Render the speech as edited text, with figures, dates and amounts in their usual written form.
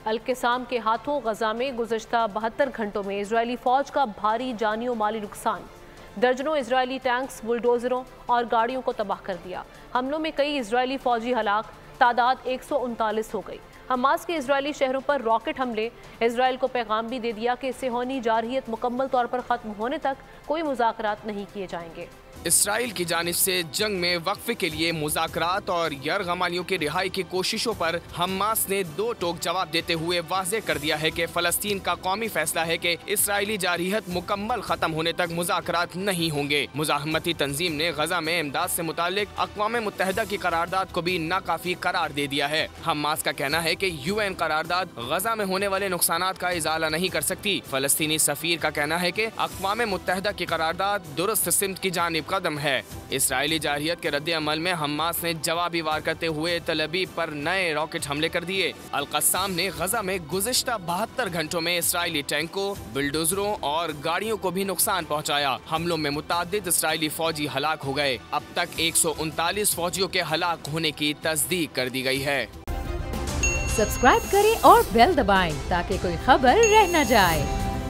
अल-क़िसाम के हाथों गजा में गुज़श्ता 72 घंटों में इजरायली फौज का भारी जानी और माली नुकसान। दर्जनों इजरायली टैंक्स, बुलडोजरों और गाड़ियों को तबाह कर दिया। हमलों में कई इजरायली फौजी हलाक, तादाद 139 हो गई। हमास के इजरायली शहरों पर रॉकेट हमले। इजरायल को पैगाम भी दे दिया कि सेहोनी जारहियत मुकम्मल तौर पर ख़त्म होने तक कोई मुज़ाकरात नहीं किए जाएंगे। इसराइल की जानिब से जंग में वक्फे के लिए मुज़ाकरात और यरगमालियों की रिहाई की कोशिशों पर हमास ने दो टोक जवाब देते हुए वाज़ेह कर दिया है कि फ़लस्तीन का कौमी फैसला है कि इसराइली जारहियत मुकम्मल ख़त्म होने तक मुज़ाकरात नहीं होंगे। मुज़ाहमती तंजीम ने गजा में इमदाद से मुतालिक अक़वाम मुत्तहिदा की करारदाद को भी नाकाफी करार दे दिया है। हमास का कहना है कि UN करारदाद गजा में होने वाले नुकसानात का इजाला नहीं कर सकती। फ़लस्तीनी सफ़ीर का कहना है कि अक़वाम मुत्तहिदा की करारदाद दुरुस्त सिमत की जानिब कदम है। इसराइली जारहियत के रद्द अमल में हमास ने जवाबी वार करते हुए तल अबीब पर नए रॉकेट हमले कर दिए। अल-क़स्साम ने गजा में गुज़िश्ता 72 घंटों में इसराइली टैंकों, बुलडोजरों और गाड़ियों को भी नुकसान पहुँचाया। हमलों में मुताद्दिद इसराइली फौजी हलाक हो गए। अब तक 139 फौजियों के हलाक होने की तस्दीक कर दी गई है। सब्सक्राइब करें और बेल दबाएं ताकि कोई खबर रह न जाए।